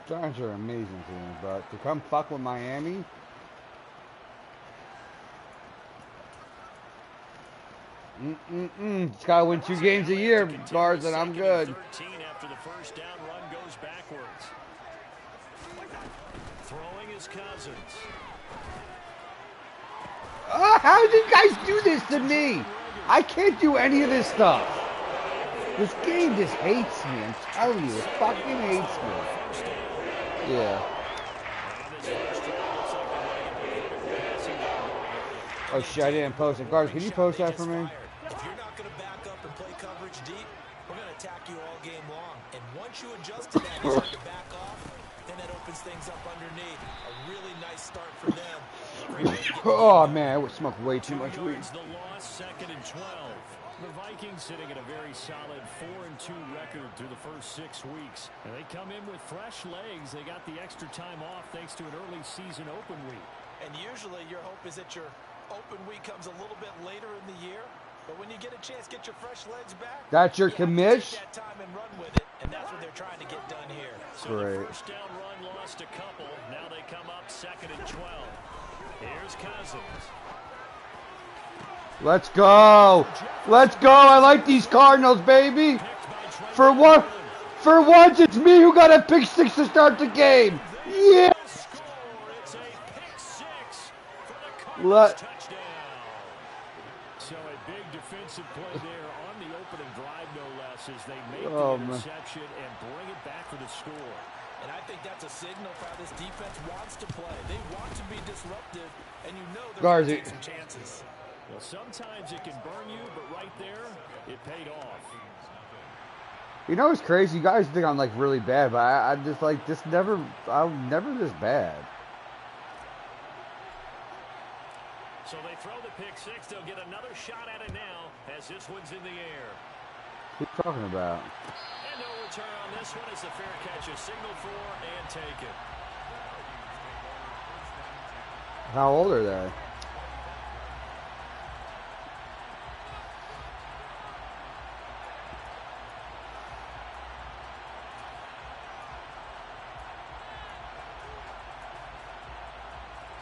Giants are an amazing team, but to come fuck with Miami. Just gotta win 2 games a year, guards, and I'm good. After the first down run goes backwards. Throwing his Cousins. How did you guys do this to me? I can't do any of this stuff. This game just hates me. I'm telling you, it fucking hates me. Yeah. Oh shit, I didn't post it. Guards, can you post that for me? If you're not going to back up and play coverage deep, we're going to attack you all game long. And once you adjust to that, you start to back off, then that opens things up underneath. A really nice start for them. Oh man, I would smoke way too much weed. The loss, 2nd and 12. The Vikings sitting at a very solid 4-2 record through the first 6 weeks. And they come in with fresh legs. They got the extra time off thanks to an early season open week. And usually your hope is that your open week comes a little bit later in the year. But when you get a chance, get your fresh legs back. That's your commish? That time and run with it, and that's what they're trying to get done here. So the first down run lost a couple. Now they come up 2nd and 12. Here's Cousins. Let's go. Let's go. I like these Cardinals, baby. For once, it's me who got a pick 6 to start the game. Yeah. It's a pick 6 for the Cardinals. So a big defensive play there on the opening drive, no less, as they make the interception and bring it back for the score. And I think that's a signal for how this defense wants to play. They want to be disruptive, and you know they're going to take some chances. Well, sometimes it can burn you, but right there, it paid off. You know what's crazy? You guys think I'm like really bad, but I just like I'm never this bad. So they throw the pick 6. They'll get another shot at it now as this one's in the air. What are you talking about? And no return on this one as the fair catch is signaled for and taken. How old are they?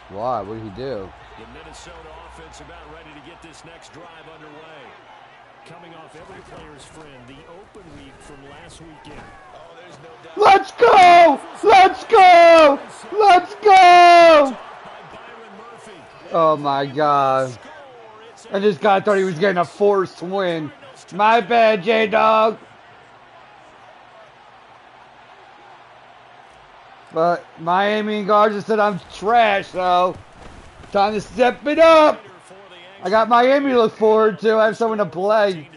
Why? What did he do? The Minnesota offense about ready to get this next drive underway. Coming off every player's friend, the open week from last weekend. Oh, there's no doubt. Let's go! Let's go! Let's go! Oh my God. And this guy thought he was getting a forced win. My bad, J-Dog. But Miami and Garza said I'm trash, so time to step it up. I got Miami to look forward to. I have someone to play.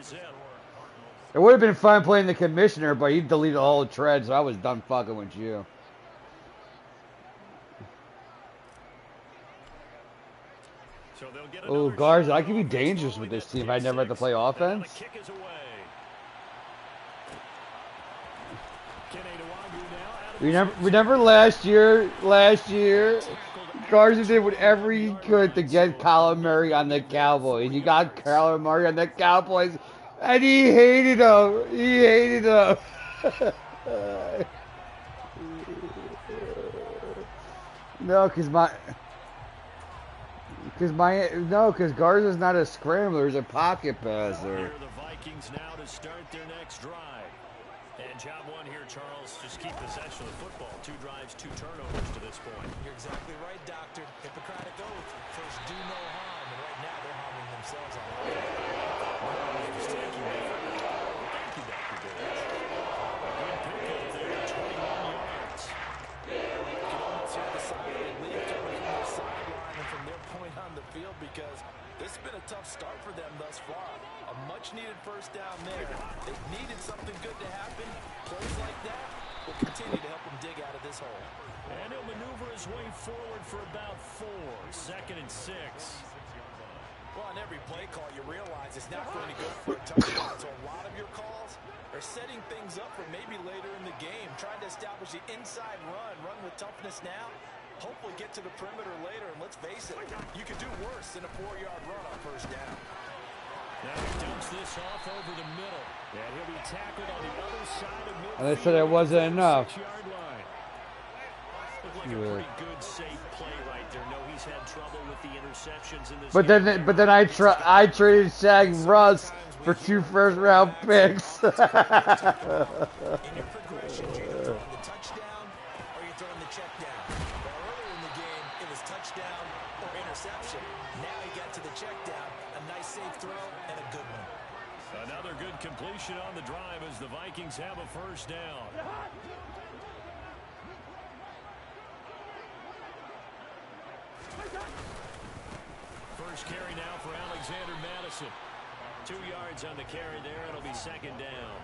It would have been fun playing the commissioner, but he deleted all the treads, so I was done fucking with you. Oh, Garza, I could be dangerous with this team if I never had to play offense. Remember last year, Garza did whatever he could to get Kyler Murray on the Cowboys. You got Kyler Murray on the Cowboys, and he hated him. He hated him. No, because Garza's not a scrambler, he's a pocket passer. The Vikings now to start their next drive. And job one here, Charles, just keep possession of the football. 2 drives, 2 turnovers to this point. You're exactly right, Doctor. Hippocratic oath. First, do no harm. And right now, they're harming themselves on that. Thank you, Dr. George. Good pick over there, 21 yards. You can almost hear the side of the league coming from their sideline and from their point on the field because this has been a tough start for them thus far. A much-needed first down there. They needed something good to happen. Plays like that will continue to help them dig out of this hole. And he'll maneuver his way forward for about 4. 2nd and 6. Well, on every play call, you realize it's not going to go for a touchdown. So a lot of your calls are setting things up for maybe later in the game, trying to establish the inside run with toughness now. Hopefully get to the perimeter later, and let's face it, you could do worse than a 4-yard run on first down. Now he dumps this off over the middle. And he'll be tackled on the other side of midfield. And they said it wasn't enough. like a pretty good, safe play right there. No, he's had trouble with the interceptions in this But game. then I traded Shaq Russ for 2 first-round picks. In your progressions, you're either throwing the touchdown or you're throwing the check down. Well, earlier in the game, it was touchdown or interception. Now he got to the check down. A nice safe throw and a good one. Another good completion on the drive as the Vikings have a first down. First carry now for Alexander Madison. 2 yards on the carry there. It'll be second down.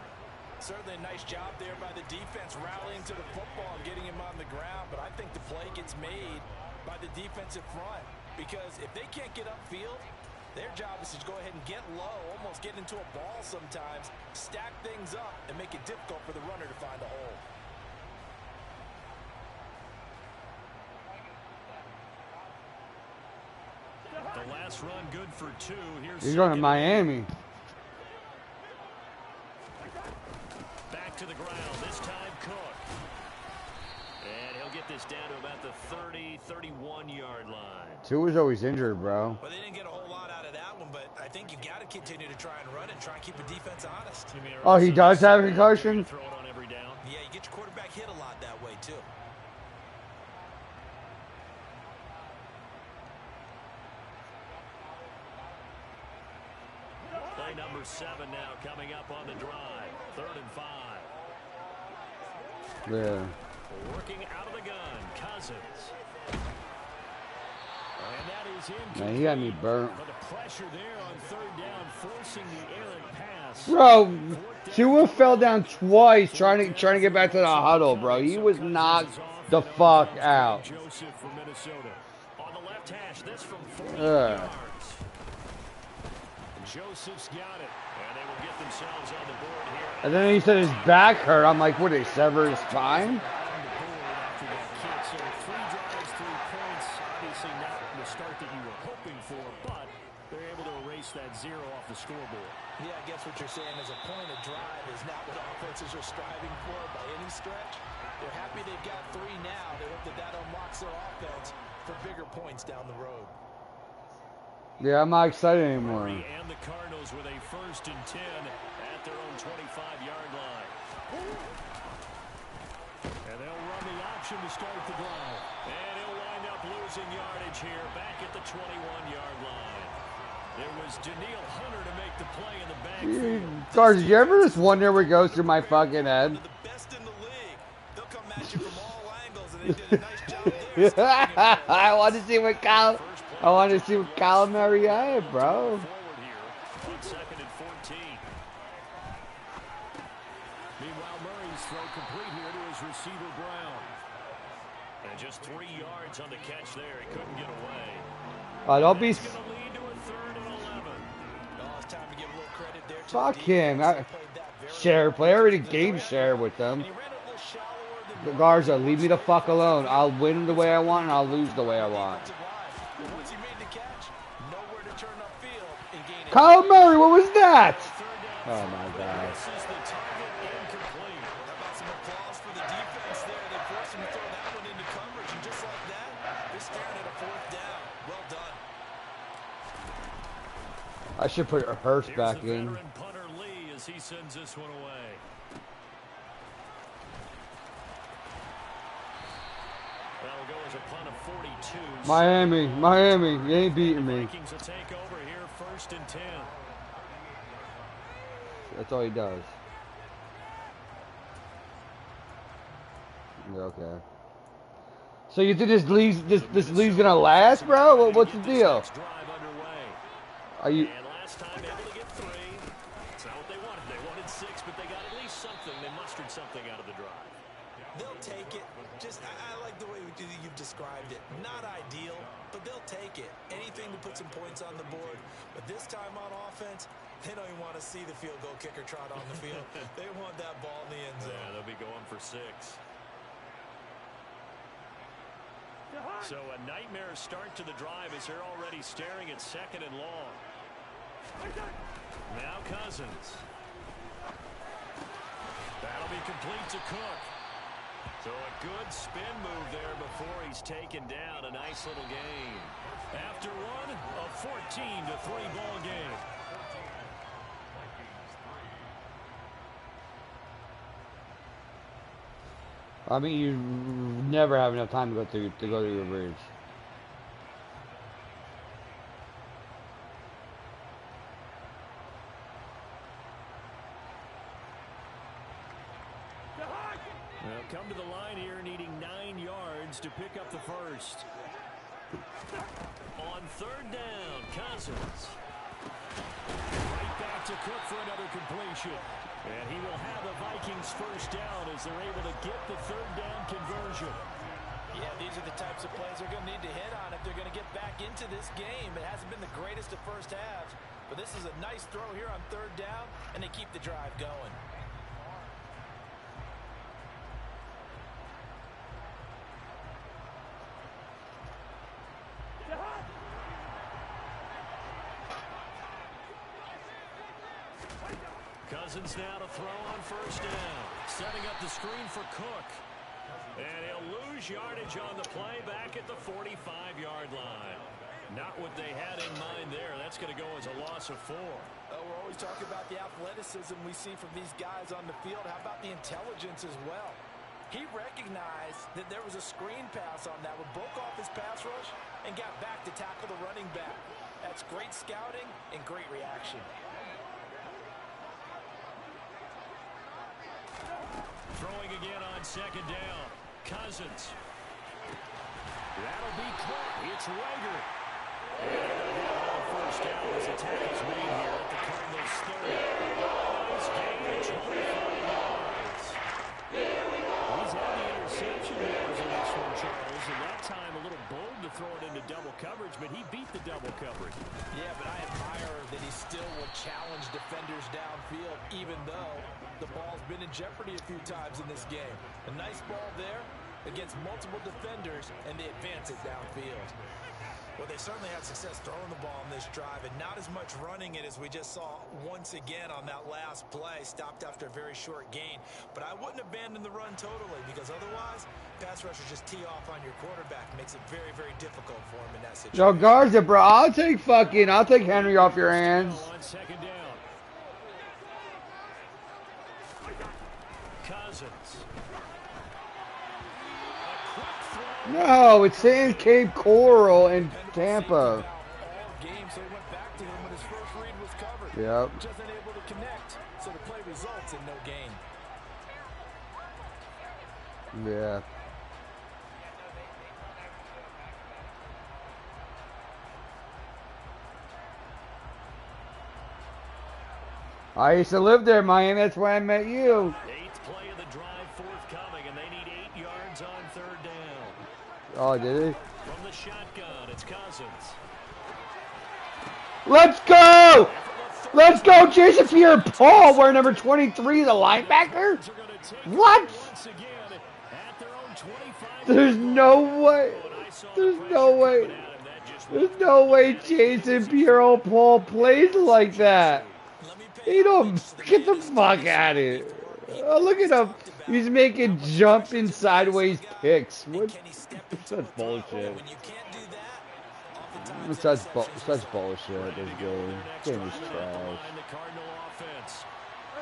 Certainly a nice job there by the defense rallying to the football and getting him on the ground. But I think the play gets made by the defensive front. Because if they can't get upfield, their job is to go ahead and get low, almost get into a ball sometimes, stack things up, and make it difficult for the runner to find a hole. The last run good for 2. He's going to Miami. Back to the ground. This time Cook. And he'll get this down to about the 30, 31-yard line. 2 was always injured, bro. Well, they didn't get a whole lot out of that one, but I think you've got to continue to try and run and try and keep the defense honest. Oh, he does have a concussion? Throw it on every down. Yeah, you get your quarterback hit a lot that way, too. Play number 7 now coming up on the drive. 3rd and 5. Yeah. Working out of the gun, Cousins. And that is incomplete. Man, he got me burnt. But the pressure there on 3rd down, forcing the errant pass. Bro, Tua fell down twice trying to get back to the huddle, bro. He was knocked the fuck out. Joseph from Minnesota. On the left hash, this from 40 yards. Joseph's got it, and they will get themselves on the board here. And then he said his back hurt. I'm like, what, did he sever his spine? After that kick, so 3 drives, 3 points. Obviously not the start that you were hoping for, but they're able to erase that 0 off the scoreboard. Yeah, I guess what you're saying is a point of drive is not what offenses are striving for by any stretch. They're happy they've got 3 now. They hope that unlocks their offense for bigger points down the road. Yeah, I'm not excited anymore. And the Cardinals with a 1st and 10 at their own 25-yard line. And they'll run the option to start the drive. And he'll wind up losing yardage here back at the 21-yard line. There was Daniil Hunter to make the play in the backfield. Guards, did you ever just wonder what goes through my fucking head? The best in the league. They'll come at you from all angles, and they did a nice job there. I want to see what Kyle Murray had, bro. Second and 14. Meanwhile, Murray's throw complete here to his receiver Brown. And just 3 yards on the catch there. He couldn't get away. Don't be. It's going to lead to a 3rd and 11. Oh, it's time to give a little credit there to Fuck the him. defense. Share play. I already game share with them. The guards are leave me the fuck alone. I'll win the way I want and I'll lose the way I want. Once he made the catch, nowhere to turn upfield and gain it. Kyle Murray, what was that? Oh my god. This is the target incomplete. How about some applause for the defense there? They forced him to throw that one into coverage, and just like that, they're staring at a 4th down. Well done. I should put Hurst back in. Veteran punter Lee as he sends this one away. That'll go as a punt of 42. Miami, you ain't beating me. Vikings will take over here, 1st and 10. That's all he does. Yeah, okay. So you think this league's gonna last, bro? What's the deal? Are you? And last time able to get 3. It's not what they wanted. They wanted 6, but they got at least something. They mustered something out of the drive. They'll take it. I like the way you've described it. Not ideal, but they'll take it. Anything to put some points on the board. But this time on offense, they don't even want to see the field goal kicker trot on the field. They want that ball in the end zone. Yeah, they'll be going for 6. So a nightmare start to the drive as they're already staring at 2nd and long. Now Cousins. That'll be complete to Cook. So a good spin move there before he's taken down. A nice little gain. After one, a 14-3 ball game. I mean, you never have enough time to go to your bridge. They'll come to the line here, needing 9 yards to pick up the first. On third down, Cousins. Right back to Cook for another completion. And he will have the Vikings first down as they're able to get the third down conversion. Yeah, these are the types of plays they're going to need to hit on if they're going to get back into this game. It hasn't been the greatest of first halves, but this is a nice throw here on third down, and they keep the drive going. Cousins now to throw on first down. Setting up the screen for Cook. And he'll lose yardage on the play back at the 45-yard line. Not what they had in mind there. That's going to go as a loss of 4. We're always talking about the athleticism we see from these guys on the field. How about the intelligence as well? He recognized that there was a screen pass on that one, broke off his pass rush, and got back to tackle the running back. That's great scouting and great reaction. Throwing again on second down. Cousins. That'll be caught. It's Rager. And first down as the tackle's made here at the Cardinals' 30. Nice gain of 25 yards. He's had the interception yards in this one, Charles, and that time a little bold to throw it into double coverage, but he beat the double coverage. Yeah, but I admire that he still will challenge defenders downfield, even though the ball's been in jeopardy a few times in this game. A nice ball there against multiple defenders, and they advance it downfield. Well, they certainly had success throwing the ball in this drive, and not as much running it as we just saw once again on that last play. Stopped after a very short gain. But I wouldn't abandon the run totally, because otherwise, pass rushers just tee off on your quarterback. Makes it very, very difficult for him in that situation. Yo, Garza, bro, I'll take Henry off your hands. On second down. Cousins. No, it's in Cape Coral in Tampa. Yep. Just unable to connect, so the play results in no gain. Yeah. I used to live there, Miami. That's where I met you. 8th play of the drive forthcoming, and they need 8 yards on third down. Oh, did he? From the shotgun, it's Cousins. Let's go! Let's go, Jason Pierre-Paul, wearing number 23, the linebacker. What? There's no way. There's no way. There's no way Jason Pierre-Paul plays like that. He don't get the fuck out of here. Oh, look at him. He's making jumping sideways kicks. What? Such bullshit. Such bullshit. This game. Game is trash.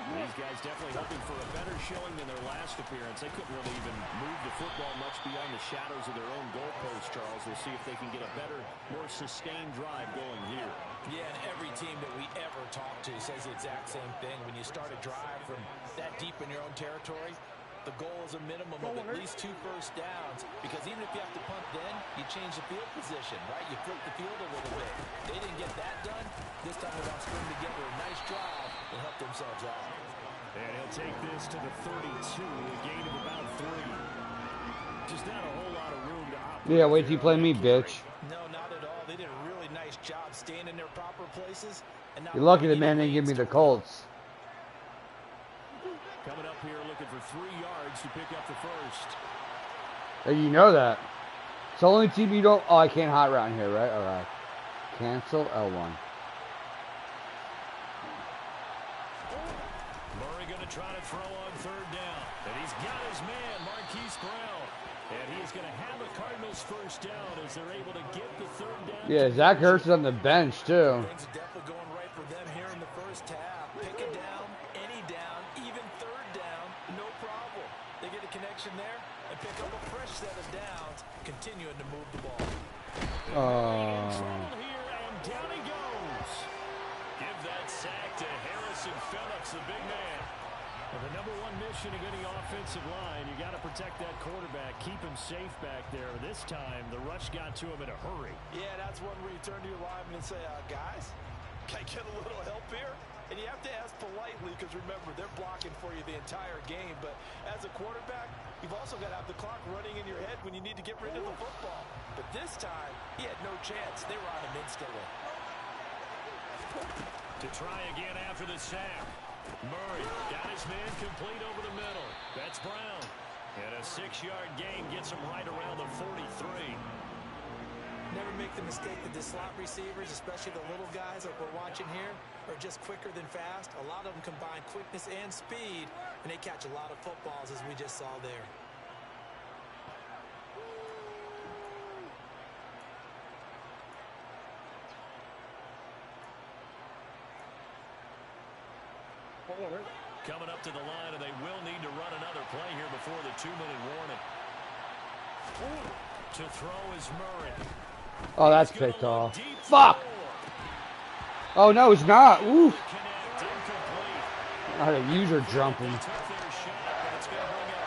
These guys definitely hoping for a better showing than their last appearance. They couldn't really even move the football much beyond the shadows of their own goalpost, Charles. We'll see if they can get a better, more sustained drive going here. Yeah, and every team that we ever talk to says the exact same thing. When you start a drive from that deep in your own territory, the goal is a minimum of at least 2 first downs, because even if you have to punt then, you change the field position, right? You flip the field a little bit. They didn't get that done. This time they'll string together a nice drive and help themselves out. And he'll take this to the 32, a gain of about 3. Just not a whole lot of room to operate. Yeah, wait till you play me, bitch. No, not at all. They did a really nice job staying in their proper places. And You're lucky the man didn't give me the Colts. Coming up here looking for 3 yards to pick up the first. Hey, you know that. It's the only team you don't... Oh, I can't hot route here, right? All right. Cancel L1. Murray going to try to throw on third down. And he's got his man, Marquise Brown. And he is going to have the Cardinals first down as they're able to get the third down. Yeah, Zach Ertz is on the bench, too. Things are definitely going right for them here in the first half. Pick a down, any down, even third down, no problem. They get a connection there and pick up a fresh set of downs, continuing to move the ball. In trouble here, and down he goes. Give that sack to Harrison Phillips, the big man. Well, the number one mission of any offensive line, you got to protect that quarterback, keep him safe back there. This time, the rush got to him in a hurry. Yeah, that's one where you turn to your lineman and say, guys, can I get a little help here? And you have to ask politely because, remember, they're blocking for you the entire game. But as a quarterback, you've also got to have the clock running in your head when you need to get rid of the football. But this time, he had no chance. They were on him instantly. To try again after the sack. Murray got his man complete over the middle. That's Brown. And a 6-yard gain gets him right around the 43. Never make the mistake that the slot receivers, especially the little guys like we're watching here, are just quicker than fast. A lot of them combine quickness and speed, and they catch a lot of footballs, as we just saw there. Coming up to the line, and they will need to run another play here before the 2-minute warning. To throw is Murray. Oh, that's picked off. Fuck! Oh, no, it's not. Ooh. I had a user jumping.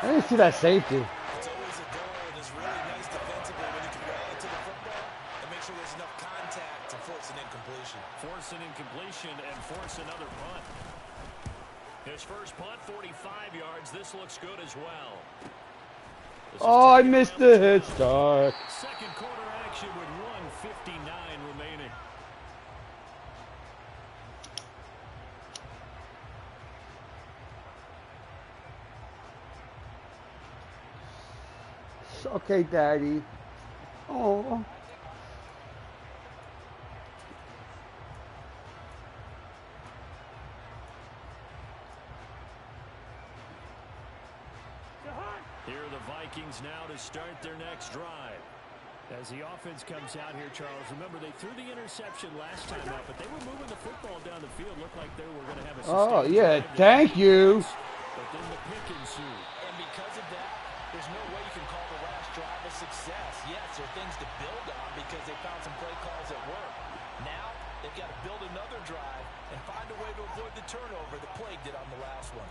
I didn't see that safety. It's always a goal, and it's really nice defensively when you can rally to the football and make sure there's enough contact to force an incompletion. Force an incompletion and force another punt. His first punt, 45 yards. This looks good as well. Oh, I missed the hit start. Second quarter action with 1:59 remaining. Okay, Daddy. Oh. Here are the Vikings now to start their next drive. As the offense comes out here, Charles, remember they threw the interception last time out, but they were moving the football down the field. Looked like they were going to have a Oh, yeah, thank you. But then the pick ensued. And because of that, there's no way you can call the last drive a success. Yes, there are things to build on because they found some play calls that work. Now, they've got to build another drive and find a way to avoid the turnover the Plague did on the last one.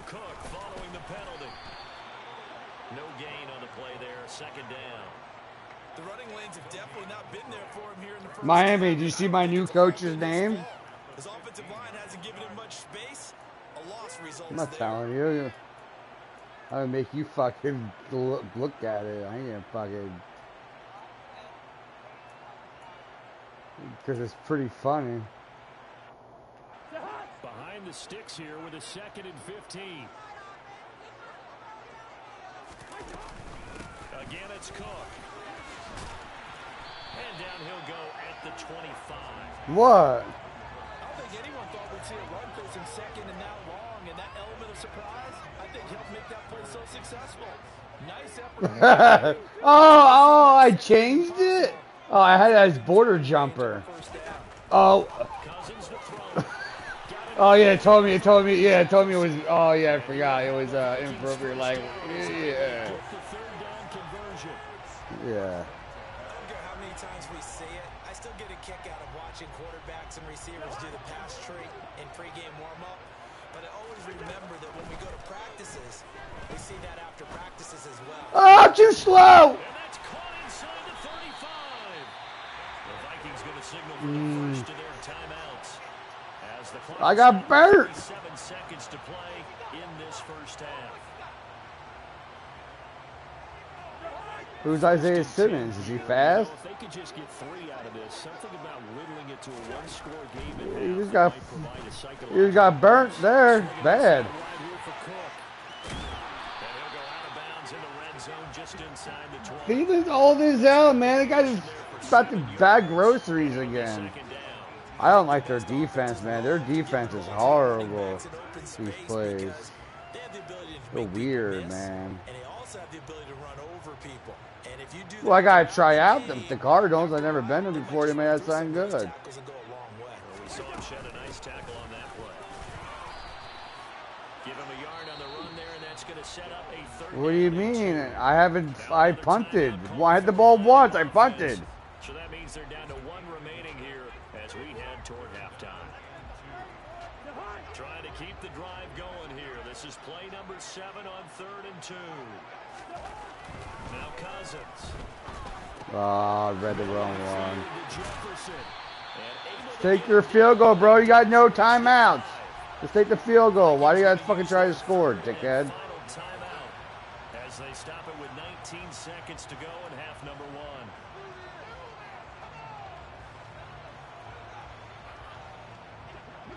Cook following the penalty. No gain on the play there. Second down. The running lanes have definitely not been there for him here in the first Miami, half. do you see my new coach's name? His offensive line hasn't given him much space. A loss results I'm not there. telling you. I'll make you fucking look at it. I ain't gonna fucking... Because it's pretty funny. Behind the sticks here with a 2nd and 15. Again, it's Cook. And down he'll go at the 25. What? I don't think anyone thought we'd see a run facing second and now long, and that element of surprise, I think, helped make that play so successful. Nice effort. oh, I changed it? Oh, I had it as border jumper. Oh. Oh, yeah, it told me it was, oh, yeah, I forgot. It was inappropriate language. Yeah. Yeah. I don't care how many times we see it, I still get a kick out of watching quarterbacks and receivers do the pass tree in pregame warm-up. But I always remember that when we go to practices, we see that after practices as well. Oh, too slow! And that's caught inside the 35. The Vikings going to signal for the first of their timeouts. As the clock I got burnt. 7 seconds to play in this first half. Who's Isaiah Simmons? Is he fast? If they could just get 3 out of this, something about whittling it to a one-score game. He just got burnt there. Bad. He lose all this out, man. The guy's about to bag groceries again. I don't like their defense, man. Their defense is horrible. These plays. They're weird, man. Well, I gotta try out the Cardinals. I've never been to them before. They may have sound good. We saw him shed a nice tackle on that play. Give him a yard on the run there, and that's going to set up a third. What do you mean? I punted. I had the ball once. I punted. So that means they're down to one remaining here as we head toward halftime. Trying to keep the drive going here. This is play number 7 on 3rd and 2. Now Cousins. Oh, I read the wrong one. Take your field goal, bro. You got no timeouts. Just take the field goal. Why do you guys fucking try to score, dickhead? As they stop it with 19 seconds to go in half number 1.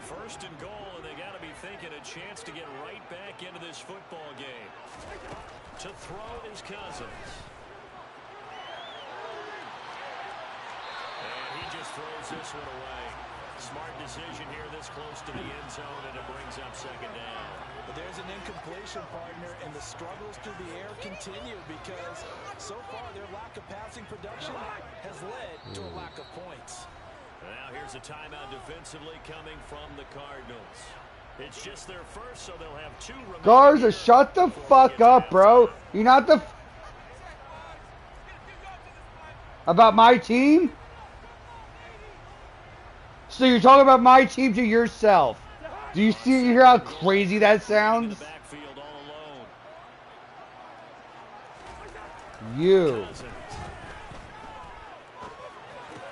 First and goal, and they got to be thinking a chance to get right back into this football game. To throw is Cousins. And he just throws this one away. Smart decision here this close to the end zone, and it brings up 2nd down. But there's an incompletion, partner, and the struggles through the air continue because so far their lack of passing production has led to a lack of points. Now here's a timeout defensively coming from the Cardinals. It's just their first, so they'll have 2 remaining. Garza, shut the fuck up, bro. You're not the... About my team? So you're talking about my team to yourself. Do you hear how crazy that sounds? You.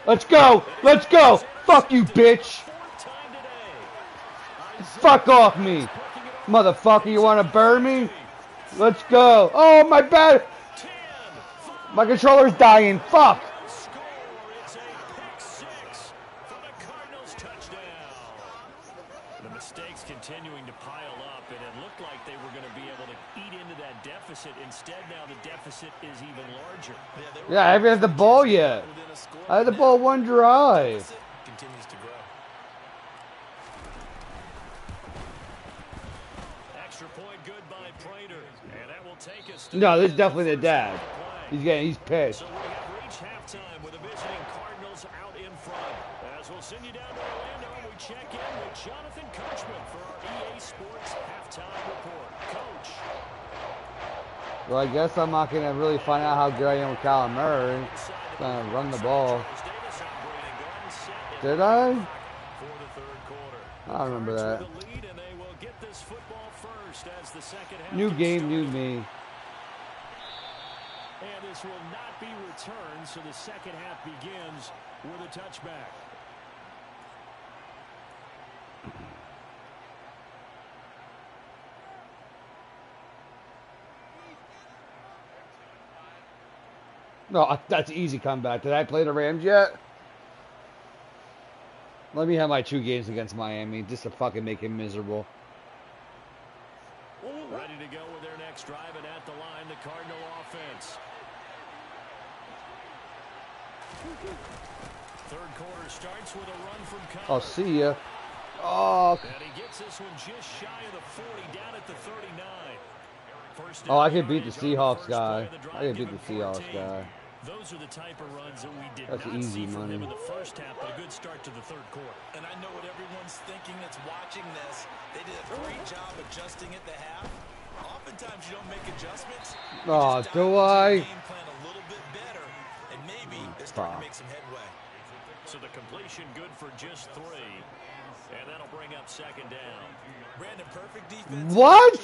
Let's go. Let's go. Fuck you, bitch. Fuck off me. Motherfucker, you want to burn me? Let's go. Oh, my bad. My controller's dying. Fuck. The mistakes continuing to pile up, and it looked like they were going to be able to eat into that deficit. Instead, now the deficit is even larger. Yeah, I haven't had the ball yet. I had the ball one drive. Continues to grow. Extra point good by Prater, and that will take us to No, this is definitely the dad. He's pissed. So we have reached halftime with the visiting Cardinals out in front. As we'll send you down to Orlando, we check in with Jonathan Coachman for our EA Sports halftime report. Coach. Well, I guess I'm not going to really find out how good I am with Kyler Murray. Going to run the ball. Did I? I don't remember that. New game, new me. And this will not be returned, so the second half begins with a touchback. No, that's an easy comeback. Did I play the Rams yet? Let me have my 2 games against Miami just to fucking make him miserable. Ready to go with their next drive, and at the line, the Cardinal offense. Third quarter starts with a run from Cousins. I'll see ya. Oh. And he gets this one just shy of the 40, down at the 39. Oh, I can beat the Seahawks guy. I can beat the Seahawks guy. Those are the type of runs that we did That's not easy see from money. him in the first half, but a good start to the third quarter. And I know what everyone's thinking that's watching this. They did a great job adjusting at the half. Oftentimes you don't make adjustments. Oh, do I? Game plan a little bit better, and maybe they're starting to make some headway. So the completion good for just 3, and that'll bring up 2nd down. Brandon, perfect defense. What?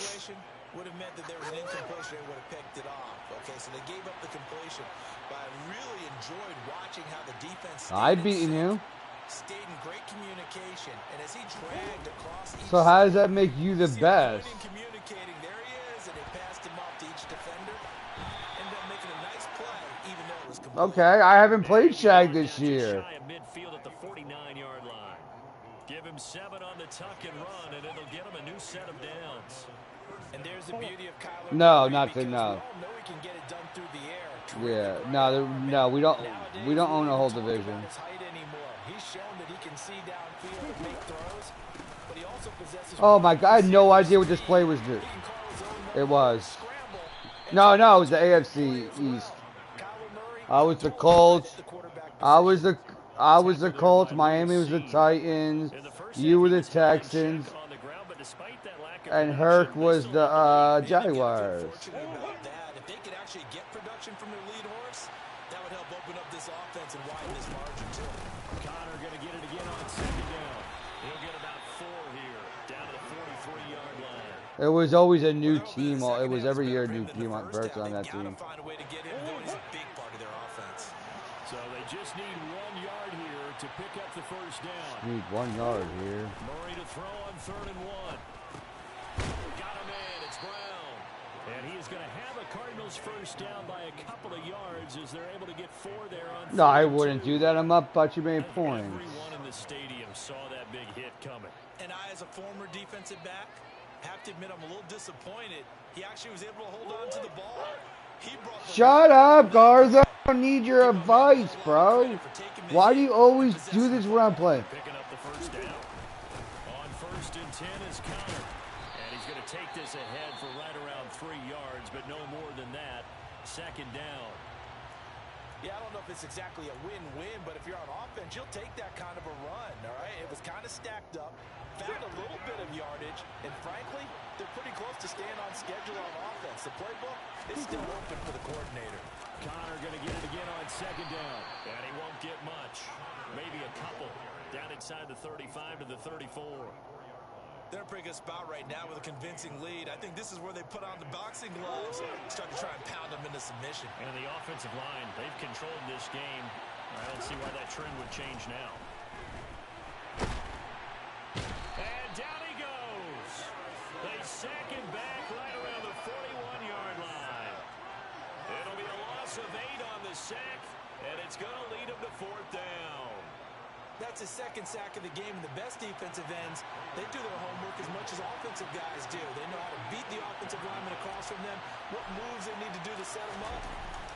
Would have meant that there was an incompletion. They would have picked it off. Okay, so they gave up the completion. But I really enjoyed watching how the defense I've beaten you. Stayed in great communication. And as he dragged across each So how does that make you the best? Communicating, there he is, and they passed him off to each defender. Ended up making a nice play, even though it was complete. Okay, I haven't played Shag this year. Shy of midfield at the 49-yard line. Give him 7 on the tuck and run, and it'll get him a new set of downs. And there's the beauty of Kyler. No, not to no. We all know he can get it Yeah, no, we don't own a whole division. He's shown that he can see downfield and make throws, but he also possesses. Oh my God, I had no idea what this play was doing. It was. No, it was the AFC East. I was the Colts. I was the Colts. Miami was the Titans. You were the Texans. And Herc was the Jaguars. If they could actually get production from their lead horse, that would help open up this offense and widen this margin too. Connor going to get it again on second down. He'll get about 4 here, down to the 43-yard line. It was always a new team. It was every year a new team on person on that team. Find a way to get him going. He's a big part of their offense. So they just need 1 yard here to pick up the first down. Need 1 yard here. Murray to throw on 3rd and 1. Got him in. It's Brown. And he is going to have a Cardinals first down by a couple of yards as they're able to get 4 there on. No, I wouldn't do that. I'm up, but you made points. Everyone in the stadium saw that big hit coming. And I, as a former defensive back, have to admit I'm a little disappointed. He actually was able to hold on to the ball. He brought the Shut up, Garza. I don't need your advice, bro. Why do you always do this when I'm playing? Picking up the first down. On 1st and 10 is Connor. And he's going to take this ahead for right around 3 yards, but no more than that. 2nd down. Yeah, I don't know if it's exactly a win-win, but if you're on offense, you'll take that kind of a run, all right? It was kind of stacked up, found a little bit of yardage, and frankly, they're pretty close to staying on schedule on offense. The playbook is still open for the coordinator. Connor going to get it again on 2nd down. And he won't get much. Maybe a couple. Down inside the 35 to the 34. They're in a pretty good spot right now with a convincing lead. I think this is where they put on the boxing gloves, start to try and pound them into submission. And the offensive line, they've controlled this game. I don't see why that trend would change now. And down he goes. They sack him back right around the 41-yard line. It'll be a loss of 8 on the sack, and it's going to lead him to 4th down. That's his 2nd sack of the game, and the best defensive ends, they do their homework as much as offensive guys do. They know how to beat the offensive lineman across from them, what moves they need to do to set them up.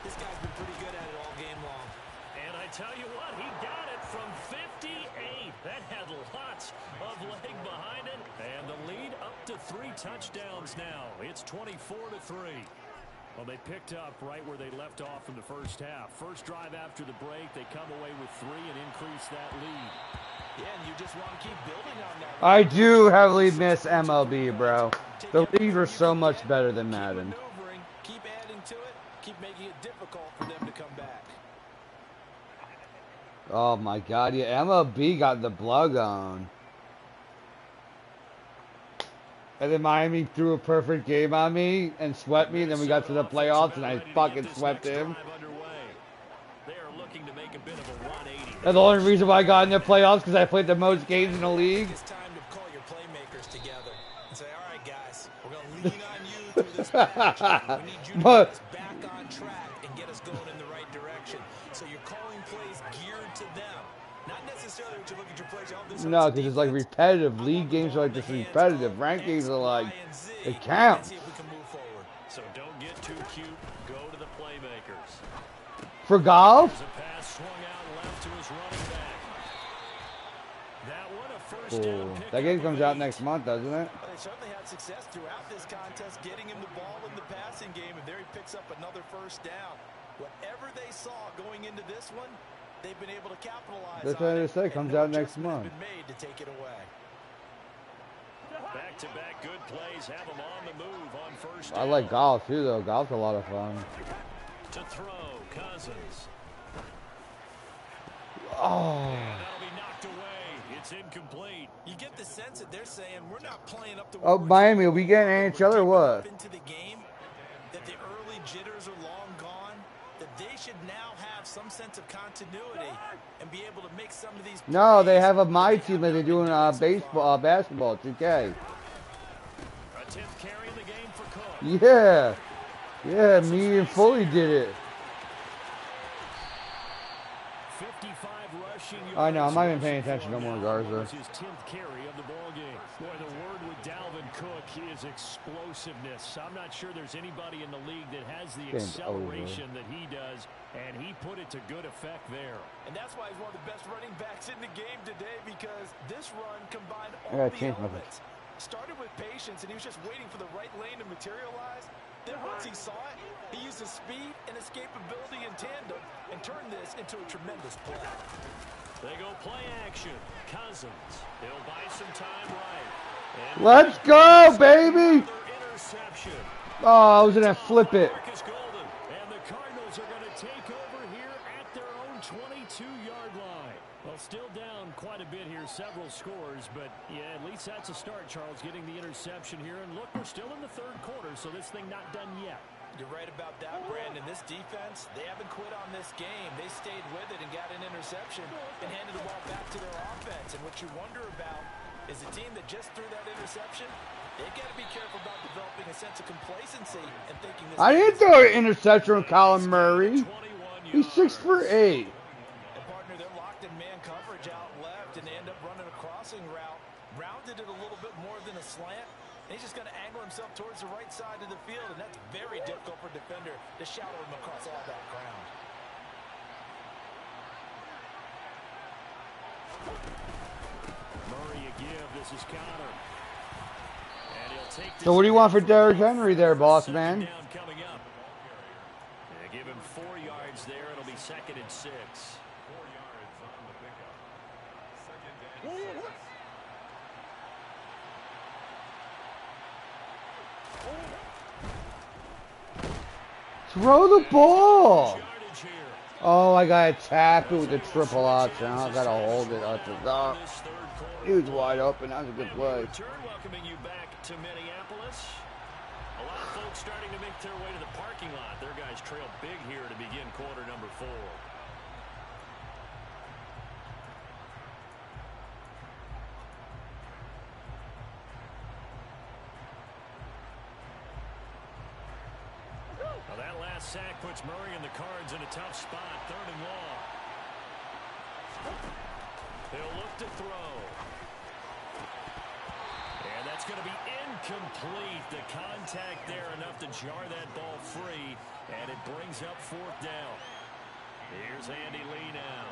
This guy's been pretty good at it all game long. And I tell you what, he got it from 58. That had lots of leg behind it. And the lead up to 3 touchdowns now. It's 24-3. Well, they picked up right where they left off in the first half. First drive after the break, they come away with 3 and increase that lead. Yeah, and you just want to keep building on that. I do heavily miss MLB, bro. The leagues were so much better than Madden. Keep adding to it. Keep making it difficult for them to come back. Oh my God, yeah, MLB got the blood on. And then Miami threw a perfect game on me and swept me, and then we got to the playoffs and I fucking swept him. And the only reason why I got in the playoffs because I played the most games in the league. It's time to call your playmakers together and say, all right, guys, we're going to lean on you through this match. We need you to get us back on track and get us going in the right direction. So you're calling plays geared to them. Not necessarily what you look at your plays. No, because it's like repetitive. League games are like this repetitive. Ranked games are like, it counts. So don't get too cute. Go to the playmakers. For golf? There's a pass swung out left to his running back. That one a first down pick. That game comes out next month, doesn't it? Well, they certainly had success throughout this contest, getting him the ball in the passing game, and there he picks up another first down. Whatever they saw going into this one, they've been able to capitalize on it. That's what I say. Comes out next month. Been made to take it away. Back-to-back good plays have them on the move on first down. I like golf too, though. Golf's a lot of fun. To throw, Cousins. Oh. And that'll be knocked away. It's incomplete. You get the sense that they're saying we're not playing up to. Oh, Miami, are we getting NHL or what? Into the game, that the early jitters are long gone. That they should now have some sense of continuity and be able to make some of these. No, they have a my team that they're doing baseball, basketball, 2K. A 10th carry in the game for Cook. Yeah. Yeah, me and Foley did it. 55 I know, I'm not even paying attention no more, Garza. His 10th carry of the ball game. Boy, the word with Dalvin Cook is explosiveness. I'm not sure there's anybody in the league that has the acceleration that he does, and he put it to good effect there. And that's why he's one of the best running backs in the game today, because this run combined all the elements. Started with patience, and he was just waiting for the right lane to materialize. Then once he saw it, he used his speed and escapability in tandem and turned this into a tremendous play. They go play action. Cousins. He'll buy some time right. And let's go, baby! Interception. Oh, I was gonna flip it. And the Cardinals are going to take over here at their own 22-yard line. Well, still down quite a bit here, several scores, but yeah, at least that's a start, Charles, getting the interception here. And look, we're still in the third quarter, so this thing not done yet. You're right about that, Brandon. This defense, they haven't quit on this game. They stayed with it and got an interception and handed the ball back to their offense. And what you wonder about is a team that just threw that interception, they've got to be careful about developing a sense of complacency and thinking this. I didn't throw an interception with Colin Murray. He's 6 for 8. They're locked in man coverage out left, and they end up running a crossing route. Rounded it a little bit more than a slant. And he's just going to angle himself towards the right side of the field, and that's very difficult for a defender to shadow him across all that ground. Murray again. This is counter. And he'll take this. So what do you want for Derrick Henry there, boss man? Coming up. They give him 4 yards there. It'll be 2nd and 6. Throw the ball. Oh, I gotta tap it with the triple option. I gotta hold it up. He was wide open. That was a good play. Welcoming you back to Minneapolis. A lot of folks starting to make their way to the parking lot. Their guys trail big here to begin quarter number 4. Well, that last sack puts Murray and the Cards in a tough spot. 3rd and long. They'll look to throw. And that's going to be incomplete. The contact there enough to jar that ball free. And it brings up 4th down. Here's Andy Lee now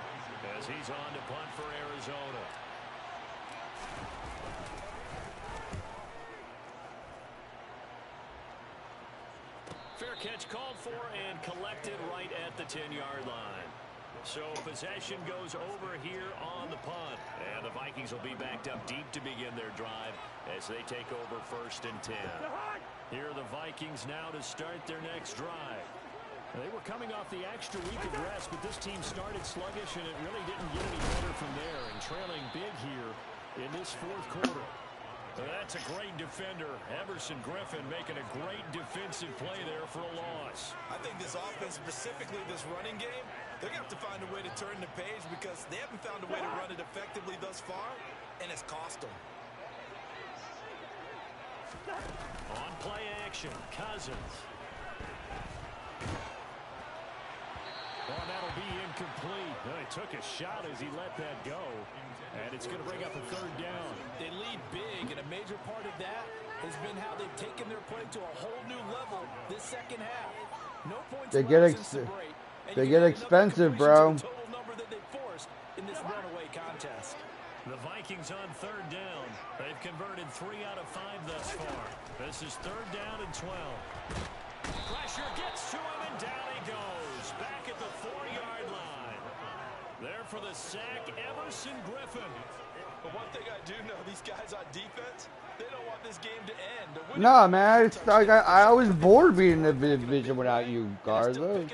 as he's on to punt for Arizona. Fair catch called for and collected right at the 10-yard line. So possession goes over here on the punt. And the Vikings will be backed up deep to begin their drive as they take over 1st and 10. Here are the Vikings now to start their next drive. They were coming off the extra week of rest, but this team started sluggish, and it really didn't get any better from there. And trailing big here in this 4th quarter. That's a great defender. Everson Griffin making a great defensive play there for a loss. I think this offense, specifically this running game, they're going to have to find a way to turn the page because they haven't found a way to run it effectively thus far, and it's cost them. On play action, Cousins. Oh, that'll be incomplete. Well, he took a shot as he let that go. And it's going to bring up a 3rd down. They lead big, and a major part of that has been how they've taken their play to a whole new level this second half. No points. They get expensive, bro. Total number that they forced in this runaway contest. The Vikings on 3rd down. They've converted 3 out of 5 thus far. This is 3rd down and 12. Pressure gets to him, and down he goes. Back at the 4-yard line. There for the sack, Everson Griffin. But one thing I do know, these guys on defense, they don't want this game to end. No, man, it's like I was bored being in the division without you, Garza.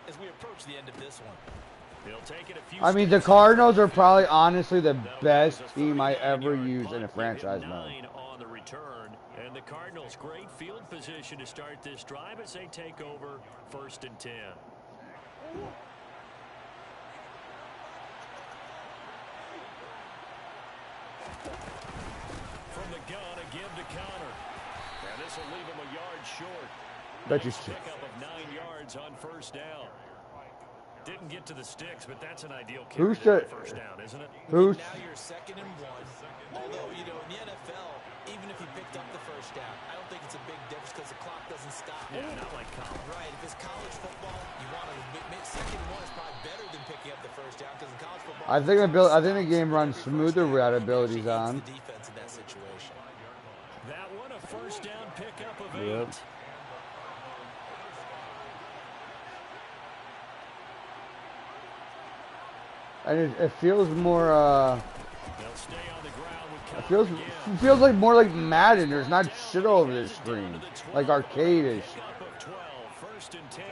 As we approach the end of this one. I mean, the Cardinals are probably honestly the best team I ever used in a franchise mode. On the return, and the Cardinals great field position to start this drive as they take over 1st and 10. From the gun, a give to counter. And this will leave him a yard short. Bet you Pickup of 9 yards on 1st down. Didn't get to the sticks, but that's an ideal kick Who's for the a first down, isn't it? who's Now you're 2nd and 1. Although, you know, in the NFL, even if you picked up the first down, I don't think it's a big difference because the clock doesn't stop. Yeah, not like college. Right. If it's college football, you want to admit 2nd and 1 is probably better than picking up the first down because in college football, I think the game runs smoother without abilities on. the defense in that situation. That one a first down pickup of 8. Yep. And it feels more They'll stay on the ground with it feels like more like Madden. There's not shit all over this screen. Like arcade-ish. pickup of 12, 1st and 10.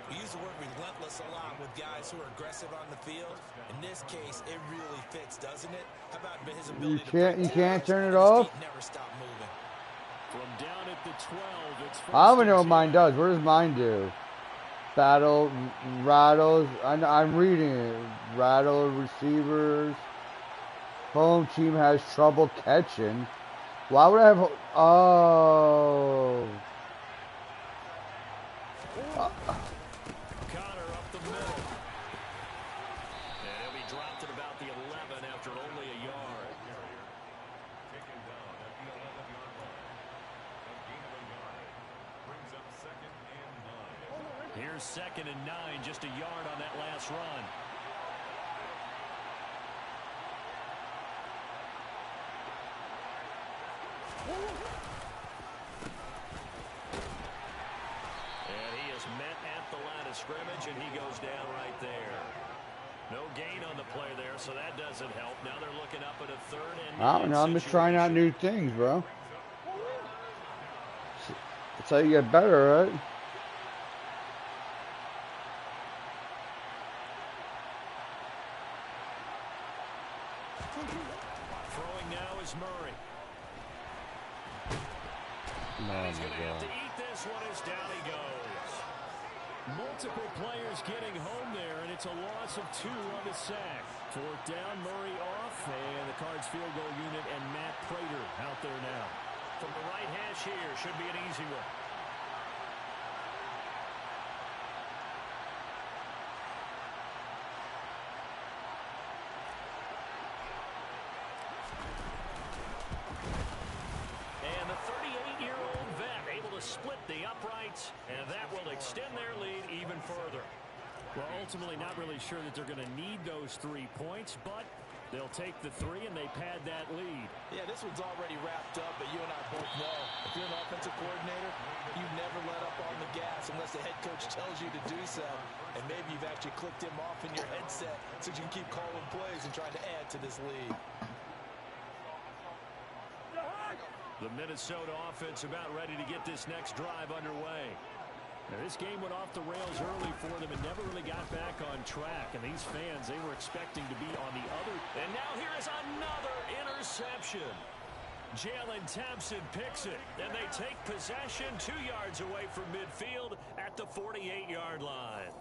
We use the word relentless a lot with guys who are aggressive on the field. In this case, it really fits, doesn't it? How about his ability You can't turn it off? Never stop moving. From down at the 12, it's I don't even know what 1st and mine 10. does. What does mine do? Battle, rattles. I'm reading it. Rattle receivers. Home team has trouble catching. Why would I have? Oh. Connor up the middle. And he'll be dropped at about the 11 after only a yard. Here's 2nd and 9, just a yard on that last run. And he is met at the line of scrimmage, and he goes down right there. No gain on the play there, so that doesn't help. Now they're looking up at a 3rd and 9 I don't know. I'm just trying out new things, bro. That's how you get better, right? Throwing now is Murray. Oh my He's going to have God. to eat this one as down he goes. Multiple players getting home there, and it's a loss of 2 on the sack. 4th down, Murray off, and the Cards field goal unit and Matt Prater out there now. From the right hash here, should be an easy one. And the 38-year-old vet able to split the uprights, and that will extend their lead even further. Well, ultimately not really sure that they're going to need those 3 points, but they'll take the 3 and they pad that lead. Yeah, this one's already wrapped up, but you and I both know if you're an offensive coordinator, you never let up on the gas unless the head coach tells you to do so. And maybe you've actually clicked him off in your headset so you can keep calling plays and trying to add to this lead. The Minnesota offense about ready to get this next drive underway. Now, this game went off the rails early for them and never really got back on track. And these fans, they were expecting to be on the other. And now here is another interception. Jalen Thompson picks it, and they take possession 2 yards away from midfield at the 48-yard line.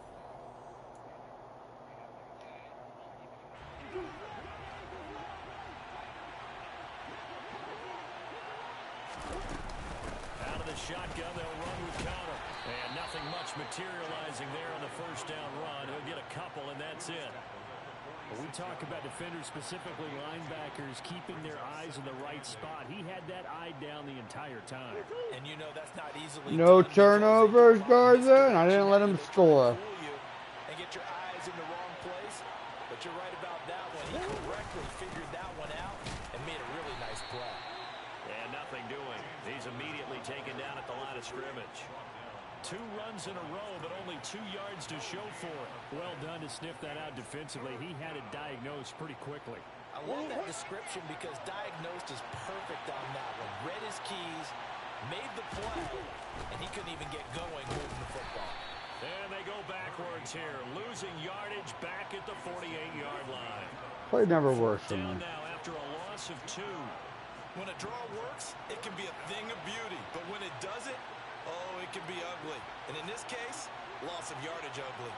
Out of the shotgun, they'll run with Connor. And nothing much materializing there on the 1st down run. He'll get a couple, and that's it. When we talk about defenders, specifically linebackers, keeping their eyes in the right spot, he had that eye down the entire time. And you know that's not easily No done turnovers, Garza, and I didn't let him score. and get your eyes in the wrong place. But you're right about that one. He correctly figured that one out and made a really nice play. And nothing doing. He's immediately taken down at the line of scrimmage. 2 runs in a row, but only 2 yards to show for it. Well done to sniff that out defensively. He had it diagnosed pretty quickly. I love that description because diagnosed is perfect on that one. Read his keys, made the play, and he couldn't even get going moving the football. And they go backwards here, losing yardage back at the 48-yard line. Play never works for Down me. now after a loss of 2. When a draw works, it can be a thing of beauty. But when it doesn't, oh, it can be ugly. And in this case, loss of yardage ugly.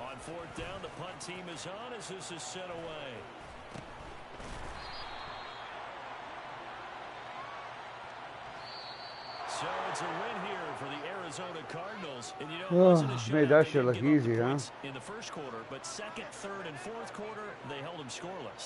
On 4th down, the punt team is on as this is sent away. it's a win here for the Arizona Cardinals. And you know, it wasn't a shootout. Made that They shit didn't look give up the easy, huh? points in the first quarter, but second, third, and fourth quarter, they held them scoreless.